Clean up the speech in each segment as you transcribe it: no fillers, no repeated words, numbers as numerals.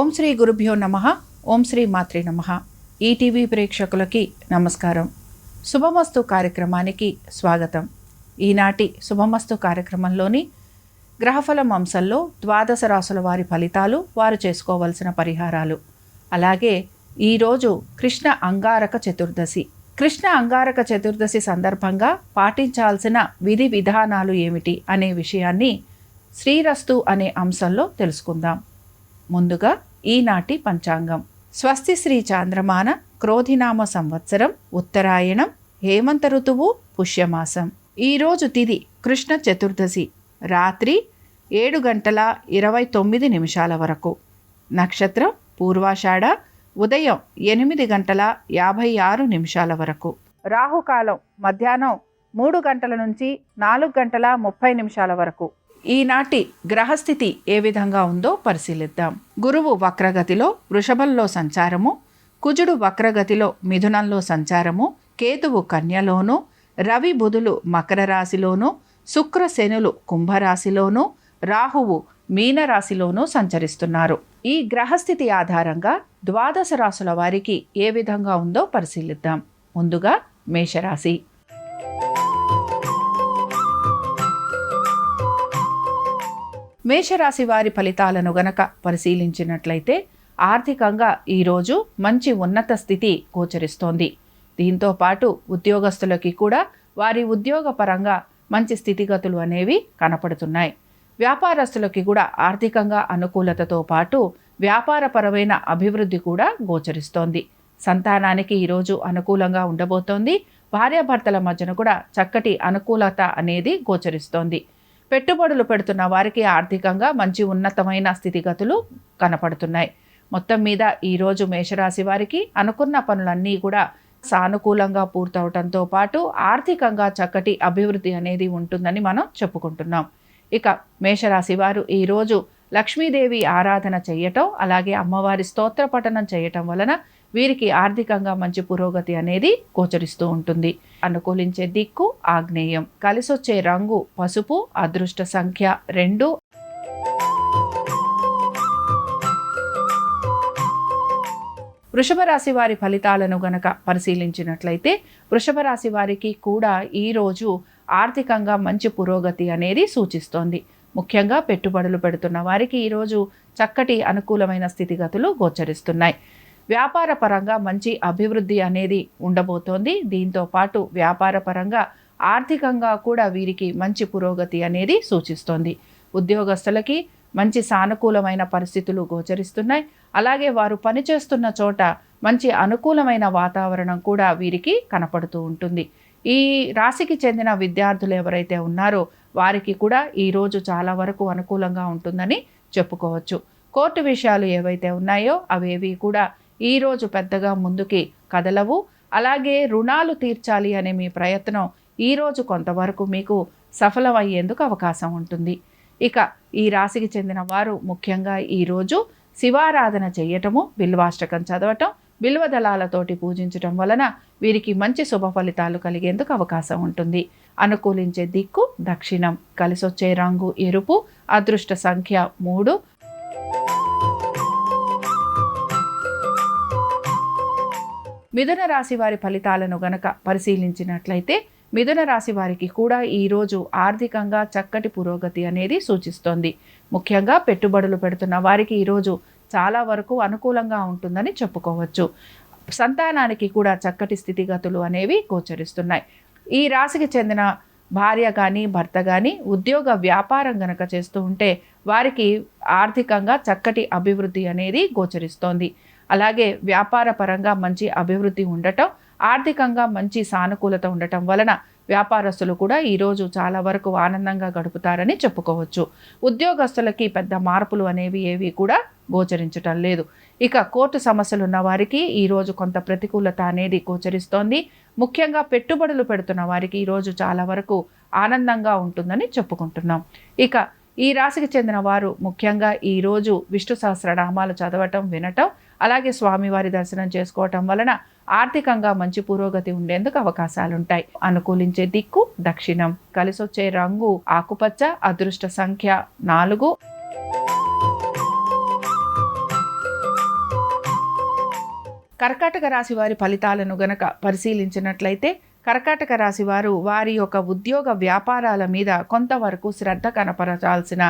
ఓం శ్రీ గురుభ్యో నమః. ఓం శ్రీ మాత్రే నమః. ఈటీవీ ప్రేక్షకులకి నమస్కారం. శుభమస్తు కార్యక్రమానికి స్వాగతం. ఈనాటి శుభమస్తు కార్యక్రమంలోని గ్రహఫలం అంశంలో ద్వాదశ రాసుల వారి ఫలితాలు, వారు చేసుకోవలసిన పరిహారాలు, అలాగే ఈరోజు కృష్ణ అంగారక చతుర్దశి. కృష్ణ అంగారక చతుర్దశి సందర్భంగా పాటించాల్సిన విధి విధానాలు ఏమిటి అనే విషయాన్ని శ్రీరస్తు అనే అంశంలో తెలుసుకుందాం. ముందుగా ఈనాటి పంచాంగం. స్వస్తి శ్రీ చాంద్రమాన క్రోధినామ సంవత్సరం, ఉత్తరాయణం, హేమంత ఋతువు, పుష్యమాసం. ఈరోజు తిథి కృష్ణ చతుర్దశి, రాత్రి 7:29 వరకు. నక్షత్రం పూర్వాషాఢ, ఉదయం 8:56 వరకు. రాహుకాలం మధ్యాహ్నం 3 గంటల నుంచి 4:30 వరకు. ఈనాటి గ్రహస్థితి ఏ విధంగా ఉందో పరిశీలిద్దాం. గురువు వక్రగతిలో వృషభంలో సంచారము, కుజుడు వక్రగతిలో మిథునంలో సంచారము, కేతువు కన్యలోను, రవి బుధులు మకర రాశిలోను, శుక్ర శనులు కుంభరాశిలోను, రాహువు మీనరాశిలోనూ సంచరిస్తున్నారు. ఈ గ్రహస్థితి ఆధారంగా ద్వాదశ రాశుల వారికి ఏ విధంగా ఉందో పరిశీలిద్దాం. ముందుగా మేషరాశి. మేషరాశి వారి ఫలితాలను గనక పరిశీలించినట్లయితే ఆర్థికంగా ఈరోజు మంచి ఉన్నత స్థితి గోచరిస్తోంది. దీంతో పాటు ఉద్యోగస్తులకి కూడా వారి ఉద్యోగపరంగా మంచి స్థితిగతులు అనేవి కనపడుతున్నాయి. వ్యాపారస్తులకి కూడా ఆర్థికంగా అనుకూలతతో పాటు వ్యాపారపరమైన అభివృద్ధి కూడా గోచరిస్తోంది. సంతానానికి ఈరోజు అనుకూలంగా ఉండబోతోంది. భార్యాభర్తల మధ్యన కూడా చక్కటి అనుకూలత అనేది గోచరిస్తోంది. పెట్టుబడులు పెడుతున్న వారికి ఆర్థికంగా మంచి ఉన్నతమైన స్థితిగతులు కనపడుతున్నాయి. మొత్తం మీద ఈరోజు మేషరాశి వారికి అనుకున్న పనులన్నీ కూడా సానుకూలంగా పూర్తవటంతో పాటు ఆర్థికంగా చక్కటి అభివృద్ధి అనేది ఉంటుందని మనం చెప్పుకుంటున్నాం. ఇక మేషరాశి వారు ఈరోజు లక్ష్మీదేవి ఆరాధన చేయటం, అలాగే అమ్మవారి స్తోత్ర పఠనం చేయటం వలన వీరికి ఆర్థికంగా మంచి పురోగతి అనేది గోచరిస్తూ ఉంటుంది. అనుకూలించే దిక్కు ఆగ్నేయం. కలిసొచ్చే రంగు పసుపు. అదృష్ట సంఖ్య 2. వృషభ రాశి వారి ఫలితాలను గనక పరిశీలించినట్లయితే వృషభ రాశి వారికి కూడా ఈరోజు ఆర్థికంగా మంచి పురోగతి అనేది సూచిస్తోంది. ముఖ్యంగా పెట్టుబడులు పెడుతున్న వారికి ఈరోజు చక్కటి అనుకూలమైన స్థితిగతులు గోచరిస్తున్నాయి. వ్యాపార పరంగా మంచి అభివృద్ధి అనేది ఉండబోతోంది. దీంతో పాటు వ్యాపార పరంగా ఆర్థికంగా కూడా వీరికి మంచి పురోగతి అనేది సూచిస్తోంది. ఉద్యోగస్తులకి మంచి సానుకూలమైన పరిస్థితులు గోచరిస్తున్నాయి. అలాగే వారు పనిచేస్తున్న చోట మంచి అనుకూలమైన వాతావరణం కూడా వీరికి కనపడుతూ ఉంటుంది. ఈ రాశికి చెందిన విద్యార్థులు ఎవరైతే ఉన్నారో వారికి కూడా ఈరోజు చాలా వరకు అనుకూలంగా ఉంటుందని చెప్పుకోవచ్చు. కోర్టు విషయాలు ఏవైతే ఉన్నాయో అవేవి కూడా ఈరోజు పెద్దగా ముందుకి కదలవు. అలాగే రుణాలు తీర్చాలి అనే మీ ప్రయత్నం ఈరోజు కొంతవరకు మీకు సఫలమయ్యేందుకు అవకాశం ఉంటుంది. ఇక ఈ రాశికి చెందిన వారు ముఖ్యంగా ఈరోజు శివారాధన చేయటము, బిల్వాష్టకం చదవటం, బిల్వదళాలతోటి పూజించటం వలన వీరికి మంచి శుభ ఫలితాలు కలిగేందుకు అవకాశం ఉంటుంది. అనుకూలించే దిక్కు దక్షిణం. కలిసొచ్చే రంగు ఎరుపు. అదృష్ట సంఖ్య 3. మిథున రాశి వారి ఫలితాలను గనక పరిశీలించినట్లయితే మిథున రాశి వారికి కూడా ఈరోజు ఆర్థికంగా చక్కటి పురోగతి అనేది సూచిస్తోంది. ముఖ్యంగా పెట్టుబడులు పెడుతున్న వారికి ఈరోజు చాలా వరకు అనుకూలంగా ఉంటుందని చెప్పుకోవచ్చు. సంతానానికి కూడా చక్కటి స్థితిగతులు అనేవి గోచరిస్తున్నాయి. ఈ రాశికి చెందిన భార్య కానీ భర్త కానీ ఉద్యోగ వ్యాపారం గనక చేస్తూ ఉంటే వారికి ఆర్థికంగా చక్కటి అభివృద్ధి అనేది గోచరిస్తోంది. అలాగే వ్యాపార పరంగా మంచి అభివృద్ధి ఉండటం, ఆర్థికంగా మంచి సానుకూలత ఉండటం వలన వ్యాపారస్తులు కూడా ఈరోజు చాలా వరకు ఆనందంగా గడుపుతారని చెప్పుకోవచ్చు. ఉద్యోగస్తులకి పెద్ద మార్పులు అనేవి ఏవి కూడా గోచరించటం లేదు. ఇక కోర్టు సమస్యలు ఉన్న వారికి ఈరోజు కొంత ప్రతికూలత అనేది గోచరిస్తోంది. ముఖ్యంగా పెట్టుబడులు పెడుతున్న వారికి ఈరోజు చాలా వరకు ఆనందంగా ఉంటుందని చెప్పుకుంటున్నాం. ఇక ఈ రాశికి చెందిన వారు ముఖ్యంగా ఈరోజు విష్ణు సహస్రనామాలు చదవటం, వినటం, అలాగే స్వామివారి దర్శనం చేసుకోవటం వలన ఆర్థికంగా మంచి పురోగతి ఉండేందుకు అవకాశాలుంటాయి. అనుకూలించే దిక్కు దక్షిణం. కలిసొచ్చే రంగు ఆకుపచ్చ. అదృష్ట సంఖ్య 4. కర్కాటక రాశి వారి ఫలితాలను గనక పరిశీలించినట్లయితే కర్కాటక రాశి వారు వారి యొక్క ఉద్యోగ వ్యాపారాల మీద కొంతవరకు శ్రద్ధ కనపరచాల్సిన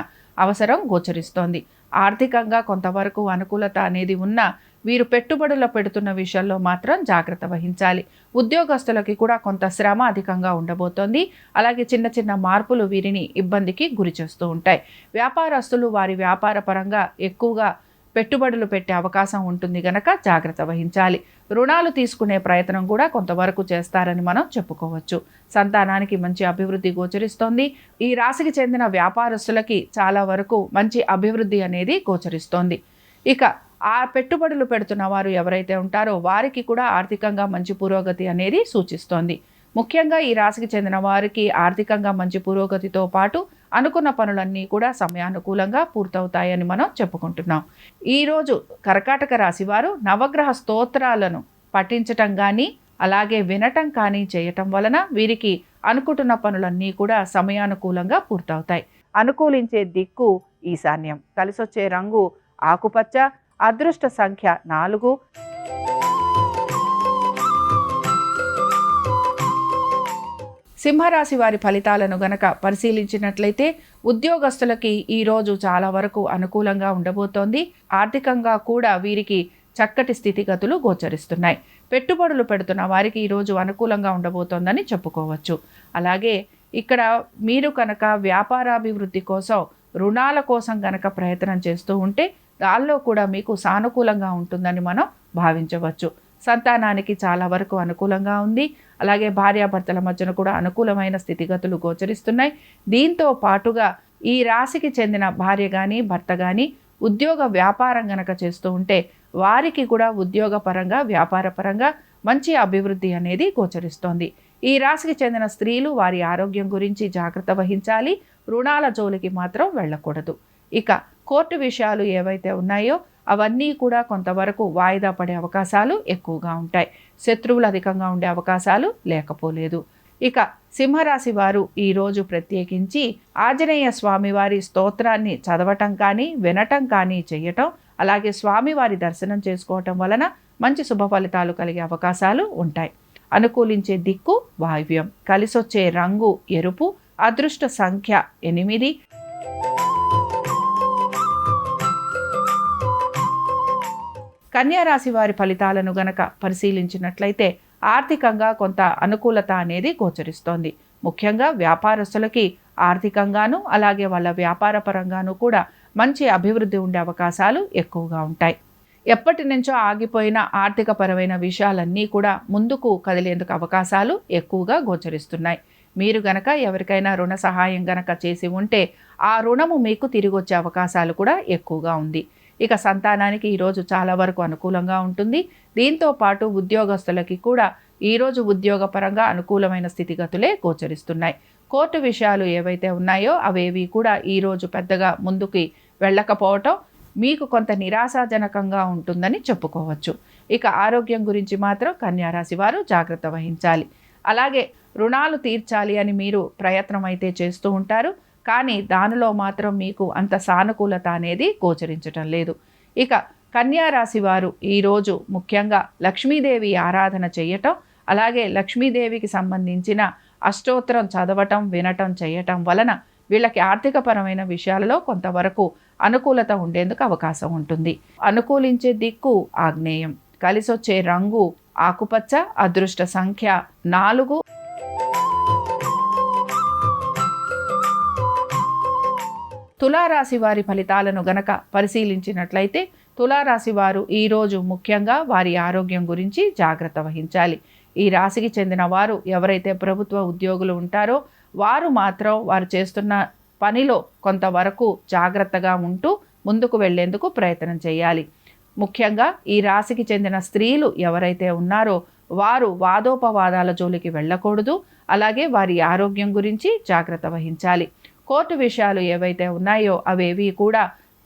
అవసరం గోచరిస్తోంది. ఆర్థికంగా కొంతవరకు అనుకూలత అనేది ఉన్నా వీరు పెట్టుబడుల పెడుతున్న విషయంలో మాత్రం జాగ్రత్త వహించాలి. ఉద్యోగస్తులకి కూడా కొంత శ్రమ అధికంగా ఉండబోతోంది. అలాగే చిన్న చిన్న మార్పులు వీరిని ఇబ్బందికి గురి చేస్తూ ఉంటాయి. వ్యాపారస్తులు వారి వ్యాపార పరంగా ఎక్కువగా పెట్టుబడులు పెట్టే అవకాశం ఉంటుంది గనక జాగ్రత్త వహించాలి. రుణాలు తీసుకునే ప్రయత్నం కూడా కొంతవరకు చేస్తారని మనం చెప్పుకోవచ్చు. సంతానానికి మంచి అభివృద్ధి గోచరిస్తోంది. ఈ రాశికి చెందిన వ్యాపారస్తులకి చాలా వరకు మంచి అభివృద్ధి అనేది గోచరిస్తోంది. ఇక ఆ పెట్టుబడులు పెడుతున్న వారు ఎవరైతే ఉంటారో వారికి కూడా ఆర్థికంగా మంచి పురోగతి అనేది సూచిస్తోంది. ముఖ్యంగా ఈ రాశికి చెందిన వారికి ఆర్థికంగా మంచి పురోగతితో పాటు అనుకున్న పనులన్నీ కూడా సమయానుకూలంగా పూర్తవుతాయని మనం చెప్పుకుంటున్నాం. ఈరోజు కర్కాటక రాశి వారు నవగ్రహ స్తోత్రాలను పఠించటం కానీ అలాగే వినటం కానీ చేయటం వలన వీరికి అనుకుంటున్న పనులన్నీ కూడా సమయానుకూలంగా పూర్తవుతాయి. అనుకూలించే దిక్కు ఈశాన్యం. కలిసొచ్చే రంగు ఆకుపచ్చ. అదృష్ట సంఖ్య 4. సింహరాశి వారి ఫలితాలను గనక పరిశీలించినట్లయితే ఉద్యోగస్తులకి ఈరోజు చాలా వరకు అనుకూలంగా ఉండబోతోంది. ఆర్థికంగా కూడా వీరికి చక్కటి స్థితిగతులు గోచరిస్తున్నాయి. పెట్టుబడులు పెడుతున్న వారికి ఈరోజు అనుకూలంగా ఉండబోతోందని చెప్పుకోవచ్చు. అలాగే ఇక్కడ మీరు కనుక వ్యాపారాభివృద్ధి కోసం రుణాల కోసం గనక ప్రయత్నం చేస్తూ ఉంటే దానిలో కూడా మీకు సానుకూలంగా ఉంటుందని మనం భావించవచ్చు. సంతానానికి చాలా వరకు అనుకూలంగా ఉంది. అలాగే భార్యాభర్తల మధ్యన కూడా అనుకూలమైన స్థితిగతులు గోచరిస్తున్నాయి. దీంతో పాటుగా ఈ రాశికి చెందిన భార్య కానీ భర్త కానీ ఉద్యోగ వ్యాపారం గనక చేస్తూ ఉంటే వారికి కూడా ఉద్యోగపరంగా వ్యాపారపరంగా మంచి అభివృద్ధి అనేది గోచరిస్తోంది. ఈ రాశికి చెందిన స్త్రీలు వారి ఆరోగ్యం గురించి జాగ్రత్త వహించాలి. రుణాల జోలికి మాత్రం వెళ్ళకూడదు. ఇక కోర్టు విషయాలు ఏవైతే ఉన్నాయో అవన్నీ కూడా కొంతవరకు వాయిదా పడే అవకాశాలు ఎక్కువగా ఉంటాయి. శత్రువులు అధికంగా ఉండే అవకాశాలు లేకపోలేదు. ఇక సింహరాశి వారు ఈరోజు ప్రత్యేకించి ఆంజనేయ స్వామివారి స్తోత్రాన్ని చదవటం కానీ వినటం కానీ చేయటం, అలాగే స్వామివారి దర్శనం చేసుకోవటం వలన మంచి శుభ ఫలితాలు కలిగే అవకాశాలు ఉంటాయి. అనుకూలించే దిక్కు వాయువ్యం. కలిసొచ్చే రంగు ఎరుపు. అదృష్ట సంఖ్య 8. కన్యా రాశి వారి ఫలితాలను గనక పరిశీలించినట్లయితే ఆర్థికంగా కొంత అనుకూలత అనేది గోచరిస్తోంది. ముఖ్యంగా వ్యాపారస్తులకి ఆర్థికంగాను అలాగే వాళ్ళ వ్యాపార పరంగాను కూడా మంచి అభివృద్ధి ఉండే అవకాశాలు ఎక్కువగా ఉంటాయి. ఎప్పటి నుంచో ఆగిపోయిన ఆర్థికపరమైన విషయాలన్నీ కూడా ముందుకు కదిలేందుకు అవకాశాలు ఎక్కువగా గోచరిస్తున్నాయి. మీరు గనక ఎవరికైనా రుణ సహాయం గనక చేసి ఉంటే ఆ రుణము మీకు తిరిగి వచ్చే అవకాశాలు కూడా ఎక్కువగా ఉంది. ఇక సంతానానికి ఈరోజు చాలా వరకు అనుకూలంగా ఉంటుంది. దీంతో పాటు ఉద్యోగస్తులకి కూడా ఈరోజు ఉద్యోగపరంగా అనుకూలమైన స్థితిగతులే గోచరిస్తున్నాయి. కోర్టు విషయాలు ఏవైతే ఉన్నాయో అవేవి కూడా ఈరోజు పెద్దగా ముందుకి వెళ్ళకపోవటం మీకు కొంత నిరాశాజనకంగా ఉంటుందని చెప్పుకోవచ్చు. ఇక ఆరోగ్యం గురించి మాత్రం కన్యా రాశి వారు జాగ్రత్త వహించాలి. అలాగే రుణాలు తీర్చాలి అని మీరు ప్రయత్నం అయితే చేస్తూ ఉంటారు. కానీ దానిలో మాత్రం మీకు అంత సానుకూలత అనేది గోచరించటం లేదు. ఇక కన్యా రాశి వారు ఈరోజు ముఖ్యంగా లక్ష్మీదేవి ఆరాధన చేయటం, అలాగే లక్ష్మీదేవికి సంబంధించిన అష్టోత్తరం చదవటం వినటం చేయటం వలన వీళ్ళకి ఆర్థికపరమైన విషయాలలో కొంతవరకు అనుకూలత ఉండేందుకు అవకాశం ఉంటుంది. అనుకూలించే దిక్కు ఆగ్నేయం. కలిసొచ్చే రంగు ఆకుపచ్చ. అదృష్ట సంఖ్య 4. తులారాశి వారి ఫలితాలను గనక పరిశీలించినట్లయితే తులారాశి వారు ఈరోజు ముఖ్యంగా వారి ఆరోగ్యం గురించి జాగ్రత్త వహించాలి. ఈ రాశికి చెందిన వారు ఎవరైతే ప్రభుత్వ ఉద్యోగులు ఉంటారో వారు మాత్రం వారు చేస్తున్న పనిలో కొంతవరకు జాగ్రత్తగా ఉంటూ ముందుకు వెళ్లేందుకు ప్రయత్నం చేయాలి. ముఖ్యంగా ఈ రాశికి చెందిన స్త్రీలు ఎవరైతే ఉన్నారో వారు వాదోపవాదాల జోలికి వెళ్ళకూడదు. అలాగే వారి ఆరోగ్యం గురించి జాగ్రత్త వహించాలి. కోర్టు విషయాలు ఏవైతే ఉన్నాయో అవేవి కూడా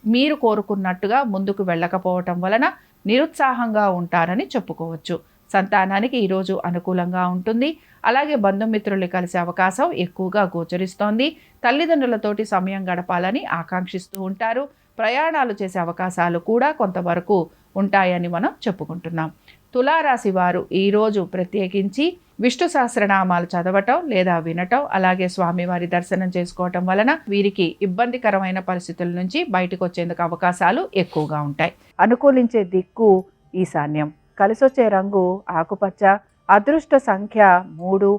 మీరు కోరుకున్నట్టుగా ముందుకు వెళ్ళకపోవటం వలన నిరుత్సాహంగా ఉంటారని చెప్పుకోవచ్చు. సంతానానికి ఈరోజు అనుకూలంగా ఉంటుంది. అలాగే బంధుమిత్రుల్ని కలిసే అవకాశం ఎక్కువగా గోచరిస్తోంది. తల్లిదండ్రులతోటి సమయం గడపాలని ఆకాంక్షిస్తూ ఉంటారు. ప్రయాణాలు చేసే అవకాశాలు కూడా కొంతవరకు ఉంటాయని మనం చెప్పుకుంటున్నాం. తులారాశి వారు ఈరోజు ప్రత్యేకించి విష్ణు సహస్రనామాలు చదవటం లేదా వినటం, అలాగే స్వామివారి దర్శనం చేసుకోవటం వలన వీరికి ఇబ్బందికరమైన పరిస్థితుల నుంచి బయటకు వచ్చేందుకు అవకాశాలు ఎక్కువగా ఉంటాయి. అనుకూలించే దిక్కు ఈశాన్యం. కలిసొచ్చే రంగు ఆకుపచ్చ. అదృష్ట సంఖ్య 3.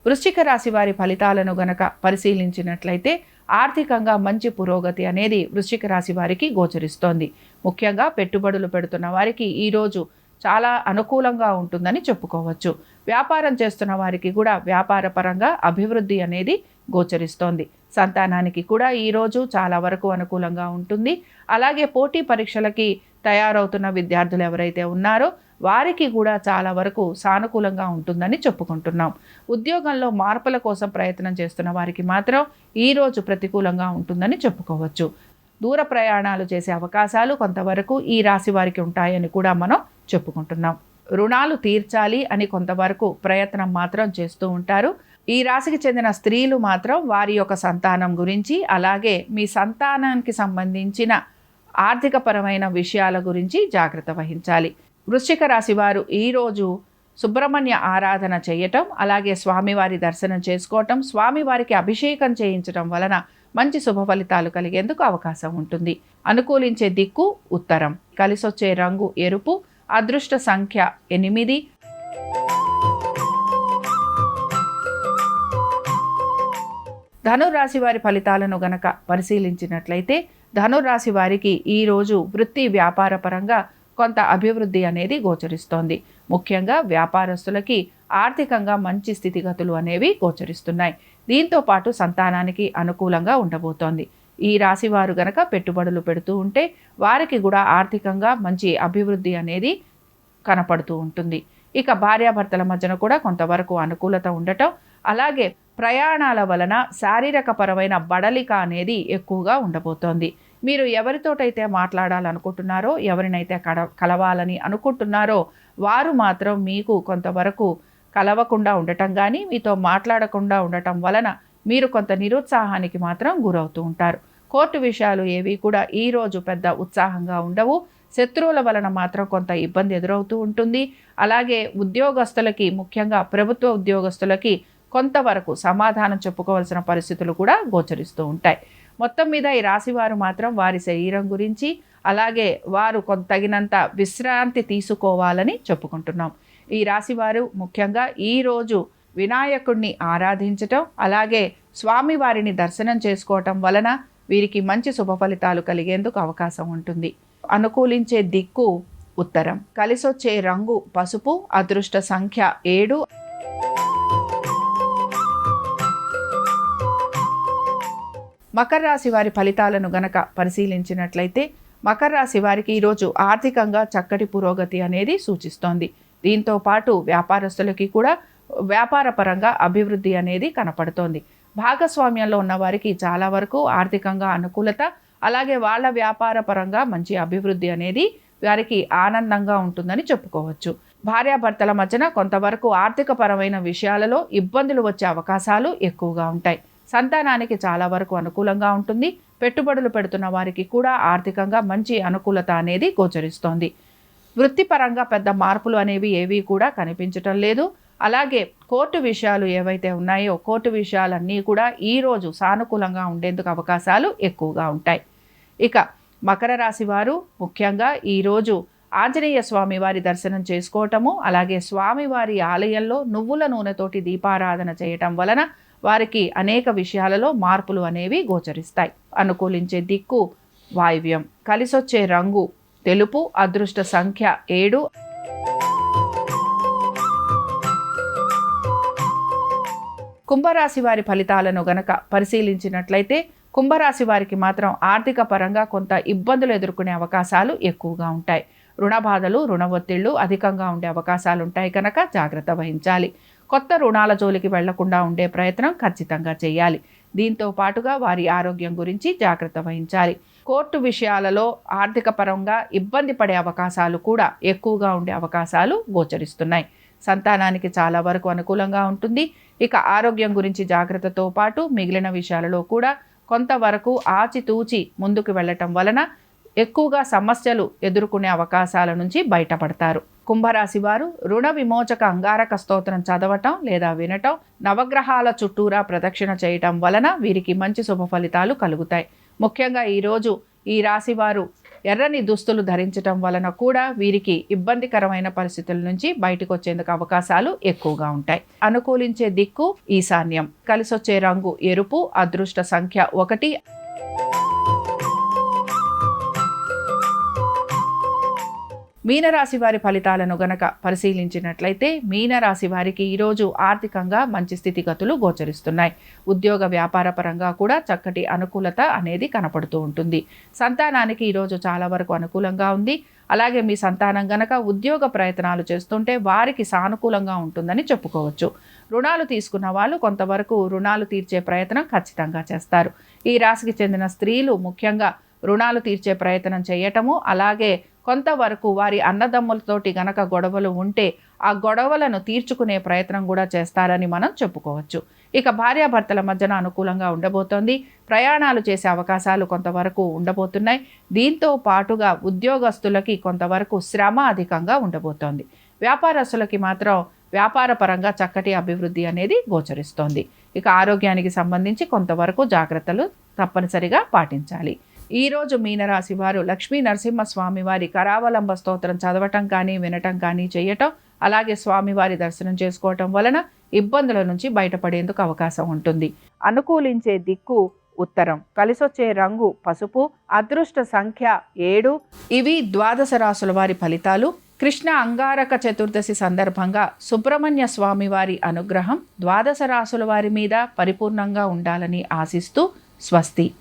వృశ్చిక రాశి వారి ఫలితాలను గనక పరిశీలించినట్లయితే ఆర్థికంగా మంచి పురోగతి అనేది వృశ్చిక రాశి వారికి గోచరిస్తోంది. ముఖ్యంగా పెట్టుబడులు పెడుతున్న వారికి ఈరోజు చాలా అనుకూలంగా ఉంటుందని చెప్పుకోవచ్చు. వ్యాపారం చేస్తున్న వారికి కూడా వ్యాపార పరంగా అభివృద్ధి అనేది గోచరిస్తోంది. సంతానానికి కూడా ఈరోజు చాలా వరకు అనుకూలంగా ఉంటుంది. అలాగే పోటీ పరీక్షలకి తయారవుతున్న విద్యార్థులు ఎవరైతే ఉన్నారో వారికి కూడా చాలా వరకు సానుకూలంగా ఉంటుందని చెప్పుకుంటున్నాం. ఉద్యోగంలో మార్పుల కోసం ప్రయత్నం చేస్తున్న వారికి మాత్రం ఈరోజు ప్రతికూలంగా ఉంటుందని చెప్పుకోవచ్చు. దూర ప్రయాణాలు చేసే అవకాశాలు కొంతవరకు ఈ రాశి వారికి ఉంటాయని కూడా మనం చెప్పుకుంటున్నాం. రుణాలు తీర్చాలి అని కొంతవరకు ప్రయత్నం మాత్రం చేస్తూ ఉంటారు. ఈ రాశికి చెందిన స్త్రీలు మాత్రం వారి యొక్క సంతానం గురించి, అలాగే మీ సంతానానికి సంబంధించిన ఆర్థికపరమైన విషయాల గురించి జాగ్రత్త వహించాలి. వృశ్చిక రాశి వారు ఈరోజు సుబ్రహ్మణ్య ఆరాధన చేయటం, అలాగే స్వామివారి దర్శనం చేసుకోవటం, స్వామివారికి అభిషేకం చేయించడం వలన మంచి శుభ ఫలితాలు కలిగేందుకు అవకాశం ఉంటుంది. అనుకూలించే దిక్కు ఉత్తరం. కలిసొచ్చే రంగు ఎరుపు. అదృష్ట సంఖ్య 8. ధనురాశి వారి ఫలితాలను గనక పరిశీలించినట్లయితే ధనురాశి వారికి ఈరోజు వృత్తి వ్యాపార పరంగా కొంత అభివృద్ధి అనేది గోచరిస్తోంది. ముఖ్యంగా వ్యాపారస్తులకి ఆర్థికంగా మంచి స్థితిగతులు అనేవి గోచరిస్తున్నాయి. దీంతో పాటు సంతానానికి అనుకూలంగా ఉండబోతోంది. ఈ రాశి వారు గనక పెట్టుబడులు పెడుతూ ఉంటే వారికి కూడా ఆర్థికంగా మంచి అభివృద్ధి అనేది కనపడుతూ ఉంటుంది. ఇక భార్యాభర్తల మధ్యన కూడా కొంతవరకు అనుకూలత ఉండటం, అలాగే ప్రయాణాల వలన శారీరక పరమైన బడలిక అనేది ఎక్కువగా ఉండబోతోంది. మీరు ఎవరితోటైతే మాట్లాడాలనుకుంటున్నారో, ఎవరినైతే కలవాలని అనుకుంటున్నారో వారు మాత్రం మీకు కొంతవరకు కలవకుండా ఉండటం కానీ, మీతో మాట్లాడకుండా ఉండటం వలన మీరు కొంత నిరుత్సాహానికి మాత్రం గురవుతూ ఉంటారు. కోర్టు విషయాలు ఏవి కూడా ఈరోజు పెద్ద ఉత్సాహంగా ఉండవు. శత్రువుల వలన మాత్రం కొంత ఇబ్బంది ఎదురవుతూ ఉంటుంది. అలాగే ఉద్యోగస్తులకి, ముఖ్యంగా ప్రభుత్వ ఉద్యోగస్తులకి కొంతవరకు సమాధానం చెప్పుకోవాల్సిన పరిస్థితులు కూడా గోచరిస్తూ ఉంటాయి. మొత్తం మీద ఈ రాశివారు మాత్రం వారి శరీరం గురించి, అలాగే వారు తగినంత విశ్రాంతి తీసుకోవాలని చెప్పుకుంటున్నాం. ఈ రాశివారు ముఖ్యంగా ఈరోజు వినాయకుడిని ఆరాధించటం, అలాగే స్వామివారిని దర్శనం చేసుకోవటం వలన వీరికి మంచి శుభ ఫలితాలు కలిగేందుకు అవకాశం ఉంటుంది. అనుకూలించే దిక్కు ఉత్తరం. కలిసొచ్చే రంగు పసుపు. అదృష్ట సంఖ్య 7. మకర రాశి వారి ఫలితాలను గనక పరిశీలించినట్లయితే మకర రాశి వారికి ఈరోజు ఆర్థికంగా చక్కటి పురోగతి అనేది సూచిస్తోంది. దీంతో పాటు వ్యాపారస్తులకి కూడా వ్యాపార పరంగా అభివృద్ధి అనేది కనపడుతోంది. భాగస్వామ్యంలో ఉన్న వారికి చాలా వరకు ఆర్థికంగా అనుకూలత, అలాగే వాళ్ళ వ్యాపార పరంగా మంచి అభివృద్ధి అనేది వారికి ఆనందంగా ఉంటుందని చెప్పుకోవచ్చు. భార్యాభర్తల మధ్యన కొంతవరకు ఆర్థిక పరమైన విషయాలలో ఇబ్బందులు వచ్చే అవకాశాలు ఎక్కువగా ఉంటాయి. సంతానానికి చాలా వరకు అనుకూలంగా ఉంటుంది. పెట్టుబడులు పెడుతున్న వారికి కూడా ఆర్థికంగా మంచి అనుకూలత అనేది గోచరిస్తోంది. వృత్తిపరంగా పెద్ద మార్పులు అనేవి ఏవి కూడా కనిపించటం లేదు. అలాగే కోర్టు విషయాలు ఏవైతే ఉన్నాయో కోర్టు విషయాలన్నీ కూడా ఈరోజు సానుకూలంగా ఉండేందుకు అవకాశాలు ఎక్కువగా ఉంటాయి. ఇక మకర రాశి వారు ముఖ్యంగా ఈరోజు ఆంజనేయ స్వామి వారి దర్శనం చేసుకోవటము, అలాగే స్వామివారి ఆలయంలో నువ్వుల నూనెతోటి దీపారాధన చేయటం వలన వారికి అనేక విషయాలలో మార్పులు అనేవి గోచరిస్తాయి. అనుకూలించే దిక్కు వాయువ్యం. కలిసొచ్చే రంగు తెలుపు. అదృష్ట సంఖ్య 7. కుంభరాశి వారి ఫలితాలను గనక పరిశీలించినట్లయితే కుంభరాశి వారికి మాత్రం ఆర్థిక పరంగా కొంత ఇబ్బందులు ఎదుర్కొనే అవకాశాలు ఎక్కువగా ఉంటాయి. రుణ బాధలు, రుణ ఒత్తిళ్లు అధికంగా ఉండే అవకాశాలు ఉంటాయి కనుక జాగ్రత్త వహించాలి. కొత్త రుణాల జోలికి వెళ్లకుండా ఉండే ప్రయత్నం ఖచ్చితంగా చేయాలి. దీంతో పాటుగా వారి ఆరోగ్యం గురించి జాగ్రత్త వహించాలి. కోర్టు విషయాలలో ఆర్థిక పరంగా ఇబ్బంది పడే అవకాశాలు కూడా ఎక్కువగా ఉండే అవకాశాలు గోచరిస్తున్నాయి. సంతానానికి చాలా వరకు అనుకూలంగా ఉంటుంది. ఇక ఆరోగ్యం గురించి జాగ్రత్తతో పాటు మిగిలిన విషయాలలో కూడా కొంతవరకు ఆచితూచి ముందుకు వెళ్ళటం వలన ఎక్కువగా సమస్యలు ఎదుర్కొనే అవకాశాల నుంచి బయటపడతారు. కుంభరాశి వారు రుణ విమోచక అంగారక స్తోత్రం చదవటం లేదా వినటం, నవగ్రహాల చుట్టూరా ప్రదక్షిణ చేయటం వలన వీరికి మంచి శుభ ఫలితాలు కలుగుతాయి. ముఖ్యంగా ఈరోజు ఈ రాశి వారు ఎర్రని దుస్తులు ధరించటం వలన కూడా వీరికి ఇబ్బందికరమైన పరిస్థితుల నుంచి బయటకు వచ్చేందుకు అవకాశాలు ఎక్కువగా ఉంటాయి. అనుకూలించే దిక్కు ఈశాన్యం. కలిసొచ్చే రంగు ఎరుపు. అదృష్ట సంఖ్య 1. మీనరాశి వారి ఫలితాలను గనక పరిశీలించినట్లయితే మీనరాశి వారికి ఈరోజు ఆర్థికంగా మంచి స్థితిగతులు గోచరిస్తున్నాయి. ఉద్యోగ వ్యాపార పరంగా కూడా చక్కటి అనుకూలత అనేది కనపడుతూ ఉంటుంది. సంతానానికి ఈరోజు చాలా వరకు అనుకూలంగా ఉంది. అలాగే మీ సంతానం గనక ఉద్యోగ ప్రయత్నాలు చేస్తుంటే వారికి సానుకూలంగా ఉంటుందని చెప్పుకోవచ్చు. రుణాలు తీసుకున్న వాళ్ళు కొంతవరకు రుణాలు తీర్చే ప్రయత్నం ఖచ్చితంగా చేస్తారు. ఈ రాశికి చెందిన స్త్రీలు ముఖ్యంగా రుణాలు తీర్చే ప్రయత్నం చేయటము, అలాగే కొంతవరకు వారి అన్నదమ్ములతోటి గనక గొడవలు ఉంటే ఆ గొడవలను తీర్చుకునే ప్రయత్నం కూడా చేస్తారని మనం చెప్పుకోవచ్చు. ఇక భార్యాభర్తల మధ్యన అనుకూలంగా ఉండబోతోంది. ప్రయాణాలు చేసే అవకాశాలు కొంతవరకు ఉండబోతున్నాయి. దీంతో పాటుగా ఉద్యోగస్తులకి కొంతవరకు శ్రమ అధికంగా ఉండబోతోంది. వ్యాపారస్తులకి మాత్రం వ్యాపార పరంగా చక్కటి అభివృద్ధి అనేది గోచరిస్తోంది. ఇక ఆరోగ్యానికి సంబంధించి కొంతవరకు జాగ్రత్తలు తప్పనిసరిగా పాటించాలి. ఈరోజు మీనరాశి వారు లక్ష్మీ నరసింహస్వామి వారి కరావలంబ స్తోత్రం చదవటం కానీ వినటం కానీ చేయటం, అలాగే స్వామివారి దర్శనం చేసుకోవటం వలన ఇబ్బందుల నుంచి బయటపడేందుకు అవకాశం ఉంటుంది. అనుకూలించే దిక్కు ఉత్తరం. కలిసొచ్చే రంగు పసుపు. అదృష్ట సంఖ్య 7. ఇవి ద్వాదశ రాశుల వారి ఫలితాలు. కృష్ణ అంగారక చతుర్దశి సందర్భంగా సుబ్రహ్మణ్య స్వామి వారి అనుగ్రహం ద్వాదశ రాశుల వారి మీద పరిపూర్ణంగా ఉండాలని ఆశిస్తూ స్వస్తి.